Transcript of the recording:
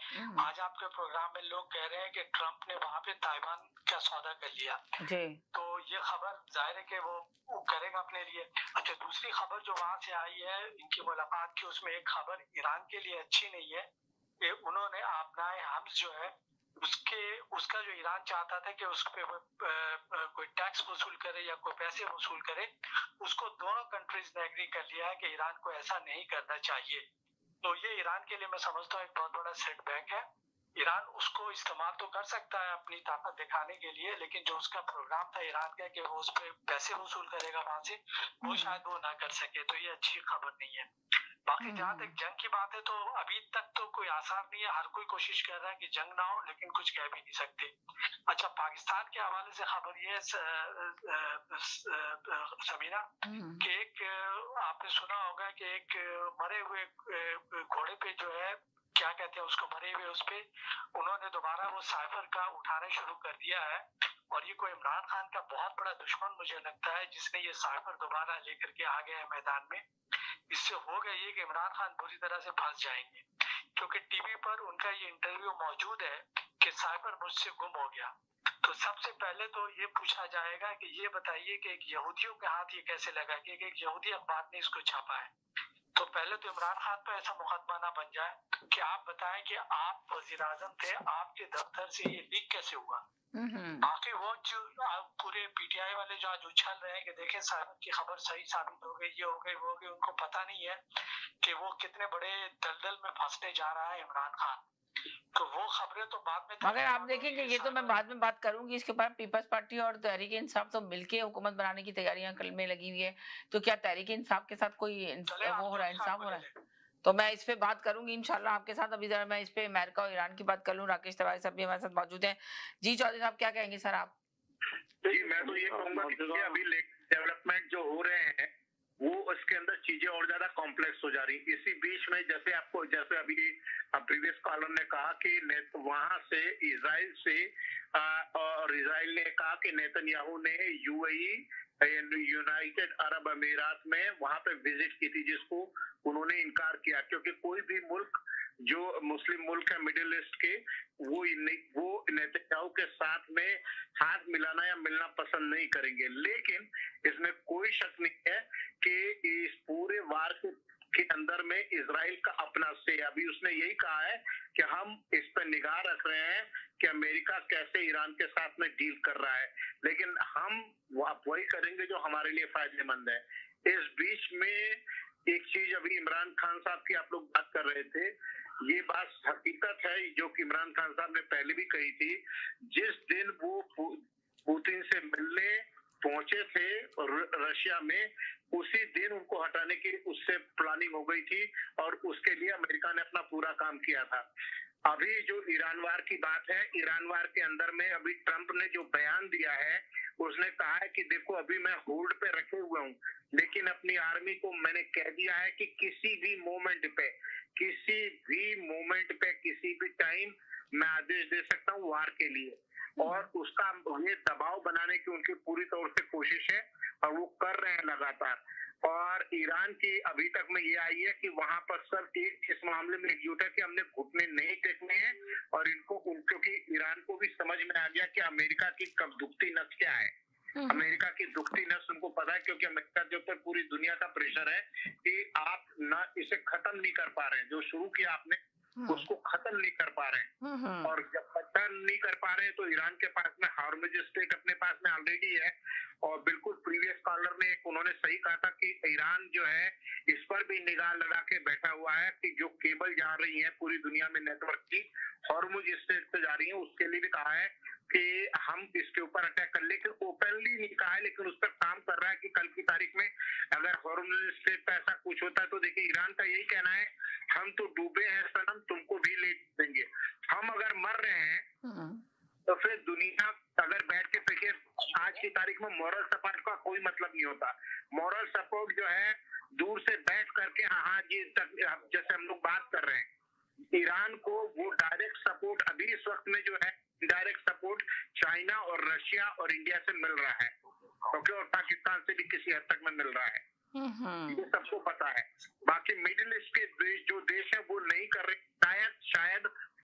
आज आपके प्रोग्राम में लोग कह रहे हैं कि ट्रम्प ने वहां पे ताइवान का सौदा कर लिया जी। तो ये खबर जाहिर है कि वो करेगा अपने लिए। अच्छा, दूसरी खबर जो वहां से आई है इनकी मुलाकात की, उसमें एक खबर ईरान के लिए अच्छी नहीं है कि उन्होंने आबनाए हम्स जो है उसका जो ईरान चाहता था कि उस पे कोई टैक्स वसूल करे या कोई पैसे वसूल करे, उसको दोनों कंट्रीज ने एग्री कर लिया है कि ईरान को ऐसा नहीं करना चाहिए। तो ये ईरान के लिए मैं समझता हूँ एक बहुत बड़ा सेटबैक है। ईरान उसको इस्तेमाल तो कर सकता है अपनी ताकत दिखाने के लिए, लेकिन जो उसका प्रोग्राम था ईरान का कि वो उस पे पैसे वसूल करेगा वहां से, वो शायद वो ना कर सके, तो ये अच्छी खबर नहीं है। बाकी जहाँ तक जंग की बात है तो अभी तक तो कोई आसार नहीं है, हर कोई कोशिश कर रहा है कि जंग ना हो, लेकिन कुछ कह भी नहीं सकते। अच्छा, पाकिस्तान के हवाले से खबर ये है समीना कि एक आपने सुना होगा कि एक मरे हुए घोड़े पे जो है, क्या कहते हैं उसको, मरे हुए उस पे उन्होंने दोबारा वो साइफर का उठाना शुरू कर दिया है। और ये कोई इमरान खान का बहुत बड़ा दुश्मन मुझे लगता है जिसने ये साइफर दोबारा लेकर के आ गया है मैदान में। इससे होगा ये कि इमरान खान बुरी तरह से फंस जाएंगे, क्योंकि टीवी पर उनका ये इंटरव्यू मौजूद है कि साइफर मुझसे गुम हो गया। तो सबसे पहले तो ये पूछा जाएगा कि ये बताइए कि एक यहूदियों के हाथ ये कैसे लगा कि एक यहूदी अखबार ने इसको छापा है। तो पहले तो इमरान खान पर ऐसा मुकदमा ना बन जाए कि आप बताएं कि आप वजीर आजम थे, आपके दफ्तर से ये लीक कैसे हुआ। बाकी वो जो पूरे पीटीआई वाले जो आज उछल रहे हैं कि देखें साहब की खबर सही साबित हो गई, ये हो गई वो हो गई, उनको पता नहीं है कि वो कितने बड़े दलदल में फंसने जा रहा है इमरान खान। तो वो खबरें तो बाद में, मगर आप देखेंगे ये तो मैं बाद में बात करूंगी इसके ऊपर। पीपल्स पार्टी और तहरीक इंसाफ तो मिलके हुकूमत बनाने की तैयारियां में लगी हुई है, तो क्या तहरीक इंसाफ के साथ कोई वो हो रहा है, इंसाफ हो रहा है? तो मैं इस पे बात करूंगी इंशाल्लाह आपके साथ। अभी जरा मैं इस पे अमेरिका और ईरान की बात कर लूं। राकेश तिवारी साहब भी हमारे साथ मौजूद हैं। जी चौधरी साहब, क्या कहेंगे सर आप? जी, मैं तो ये कहूंगा कि अभी डेवलपमेंट जो हो रहे हैं वो उसके अंदर चीजें और ज्यादा कॉम्प्लेक्स हो जा रही। इसी बीच में जैसे अभी प्रीवियस कॉलर ने कहा कि वहां से इजराइल से और इजराइल ने कहा कि नेतन्याहू ने यूएई यूनाइटेड अरब अमीरात में वहां पे विजिट की थी, जिसको उन्होंने इनकार किया, क्योंकि कोई भी मुल्क जो मुस्लिम मुल्क है मिडिल ईस्ट के, वो नेतन्याहू के साथ में हाथ मिलाना या मिलना पसंद नहीं करेंगे। लेकिन इसमें कोई शक नहीं है कि इस पूरे वार के अंदर में इजराइल का अपना से, अभी उसने यही कहा है कि हम इस पर निगाह रख रहे हैं कि अमेरिका कैसे ईरान के साथ में डील कर रहा है, लेकिन हम वही करेंगे जो हमारे लिए फायदेमंद है। इस बीच में एक चीज अभी इमरान खान साहब की आप लोग बात कर रहे थे, ये बात हकीकत है जो कि इमरान खान साहब ने पहले भी कही थी। जिस दिन वो पुतिन से मिलने पहुंचे थे रशिया में, उसी दिन उनको हटाने की उससे प्लानिंग हो गई थी और उसके लिए अमेरिका ने अपना पूरा काम किया था। अभी जो ईरान वार की बात है, ईरान वार के अंदर में अभी ट्रंप ने जो बयान दिया है, उसने कहा है कि देखो अभी मैं होल्ड पे रखे हुए हूँ, लेकिन अपनी आर्मी को मैंने कह दिया है कि किसी भी मोमेंट पे किसी भी टाइम मैं आदेश दे सकता हूँ वार के लिए। और उसका ये दबाव बनाने की उनकी पूरी तौर से कोशिश है और वो कर रहे हैं लगातार। और ईरान की अभी तक में ये आई है कि वहां पर सब एक इस मामले में एकजुट है कि हमने घुटने नहीं टेकने हैं, और क्योंकि ईरान को भी समझ में आ गया कि अमेरिका की कब दुखती नस क्या है। अमेरिका की दुखती नस उनको पता है, क्योंकि अमेरिका के ऊपर पूरी दुनिया का प्रेशर है कि आप ना इसे खत्म नहीं कर पा रहे हैं, जो शुरू किया आपने उसको खत्म नहीं कर पा रहे हैं। और जब खत्म नहीं कर पा रहे हैं तो ईरान के पास में हार्मुज स्ट्रेट अपने पास में ऑलरेडी है। और बिल्कुल प्रीवियस कॉलर ने उन्होंने सही कहा था कि ईरान जो है इस पर भी निगाह लगा के बैठा हुआ है कि जो केबल जा रही है पूरी दुनिया में नेटवर्क की हार्मुज स्ट्रेट से जा रही है, उसके लिए भी कहा है कि हम इसके ऊपर अटैक कर, लेकिन ओपनली नहीं कहा है, लेकिन उस पर काम कर रहा है कि कल की तारीख में अगर हार्मुज स्ट्रेट पर ऐसा कुछ होता है तो देखिए ईरान का यही कहना है, हम तो डूबे हैं सनम, तुमको भी ले देंगे। हम अगर मर रहे हैं तो फिर दुनिया अगर बैठ के देखिए आज की तारीख में मॉरल सपोर्ट का कोई मतलब नहीं होता। मॉरल सपोर्ट जो है दूर से बैठ करके हाँ जी जैसे हम लोग बात कर रहे हैं, ईरान को वो डायरेक्ट सपोर्ट अभी इस वक्त में जो है डायरेक्ट सपोर्ट चाइना और रशिया और इंडिया से मिल रहा है, ओके, और पाकिस्तान से भी किसी हद तक में मिल रहा है, ये सबको पता है। बाकी मिडिल ईस्ट के जो देश है वो नहीं कर रहे, शायद